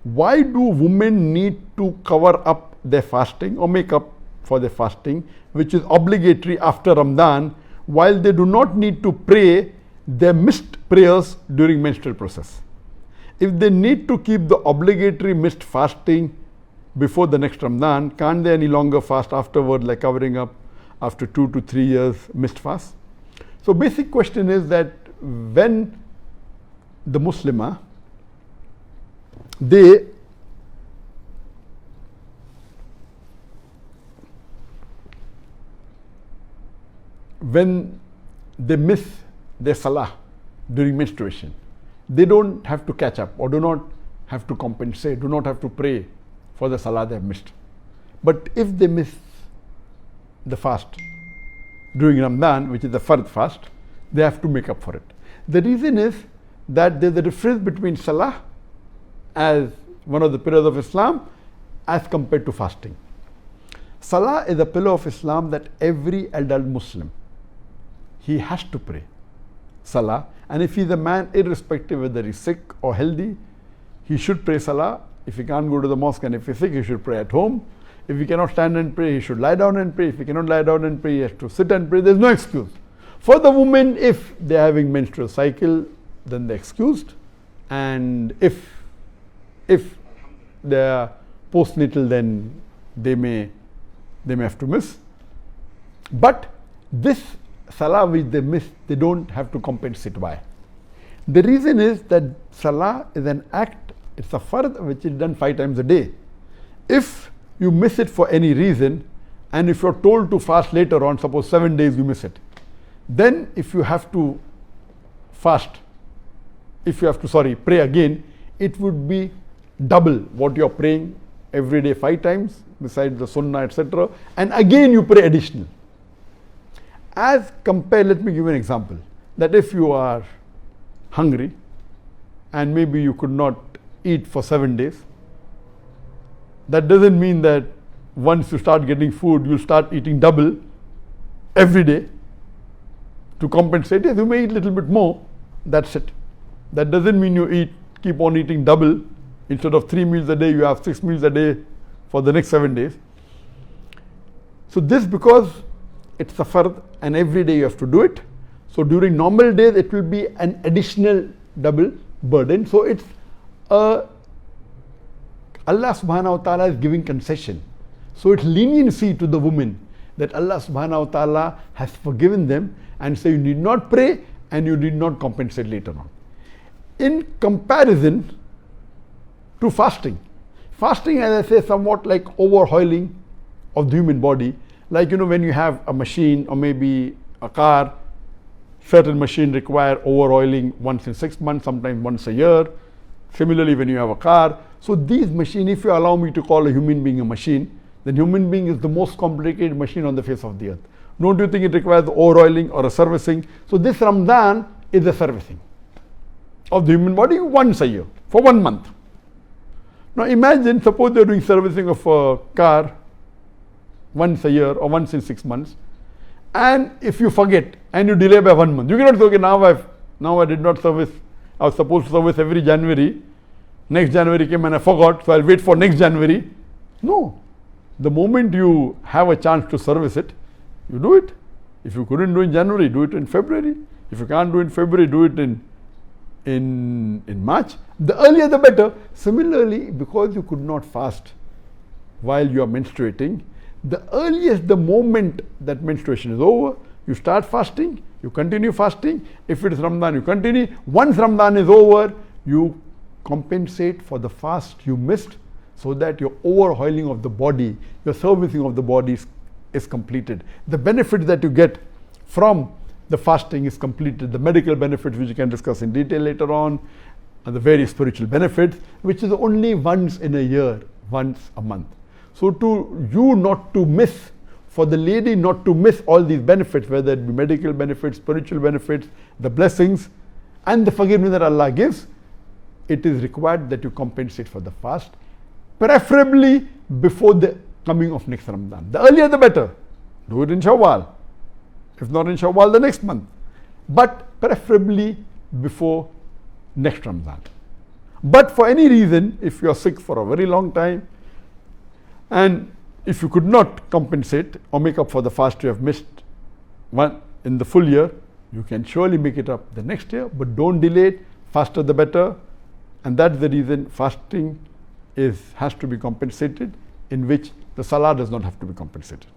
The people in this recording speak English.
why do women need to cover up their fasting or make up for their fasting, which is obligatory after Ramadan, while they do not need to pray their missed prayers during menstrual process? If they need to keep the obligatory missed fasting before the next Ramadan, can't they any longer fast afterward, like covering up after 2 to 3 years missed fast? So basic question is that when the Muslimah, when they miss their salah during menstruation, they don't have to catch up or do not have to compensate, do not have to pray for the salah they have missed. But if they miss the fast during Ramadan, which is the fard fast, they have to make up for it. The reason is that there is a difference between salah as one of the pillars of Islam as compared to fasting. Salah is a pillar of Islam that every adult Muslim, he has to pray salah, and if he is a man, irrespective whether he is sick or healthy, he should pray salah. If he can't go to the mosque and if he is sick, he should pray at home. If he cannot stand and pray, he should lie down and pray. If he cannot lie down and pray, he has to sit and pray. There is no excuse. For the women, if they are having menstrual cycle, then they are excused, and if they are postnatal, then they may have to miss. But this salah which they miss, they don't have to compensate. Why? The reason is that salah is an act, it's a fard which is done 5 times a day. If you miss it for any reason, and if you're told to fast later on, suppose 7 days you miss it, then if you have to fast, pray again, it would be double what you're praying every day 5 times, besides the sunnah, etc. And again you pray additional. As compared, let me give you an example, that if you are hungry and maybe you could not eat for 7 days, that doesn't mean that once you start getting food, you'll start eating double every day to compensate. Yes, you may eat a little bit more, that's it. That doesn't mean you keep on eating double. Instead of 3 meals a day, you have 6 meals a day for the next 7 days. So this, because it's a fard and every day you have to do it, so during normal days it will be an additional double burden. So it's Allah subhanahu wa ta'ala is giving concession. So it's leniency to the women that Allah subhanahu wa ta'ala has forgiven them, and say you need not pray and you need not compensate later on. In comparison to fasting, as I say, somewhat like overhauling of the human body. Like, when you have a machine or maybe a car, certain machines require overhauling once in 6 months, sometimes once a year. Similarly, when you have a car. So these machines, if you allow me to call a human being a machine, then human being is the most complicated machine on the face of the earth. Don't you think it requires overhauling or a servicing? So this Ramadan is a servicing of the human body once a year, for 1 month. Now imagine, suppose you're doing servicing of a car once a year or once in 6 months, and if you forget and you delay by 1 month, you cannot say, okay, now I did not service, I was supposed to service every January, next January came and I forgot, so I'll wait for next January. No. The moment you have a chance to service it, you do it. If you couldn't do it in January, do it in February. If you can't do it in February, do it in March. The earlier the better. Similarly, because you could not fast while you are menstruating, the earliest the moment that menstruation is over, you start fasting, you continue fasting. If it is Ramadan, you continue. Once Ramadan is over, you compensate for the fast you missed, so that your overhauling of the body, your servicing of the body is completed. The benefits that you get from the fasting is completed. The medical benefits, which you can discuss in detail later on, and the various spiritual benefits, which is only once in a year, once a month. So to you not to miss, for the lady not to miss all these benefits, whether it be medical benefits, spiritual benefits, the blessings, and the forgiveness that Allah gives, it is required that you compensate for the fast, preferably before the coming of next Ramadan. The earlier the better. Do it in Shawwal. If not in Shawwal, the next month. But preferably before next Ramadan. But for any reason, if you are sick for a very long time, and if you could not compensate or make up for the fast you have missed one in the full year, you can surely make it up the next year, but don't delay it. Faster the better. And that's the reason fasting has to be compensated, in which the salah does not have to be compensated.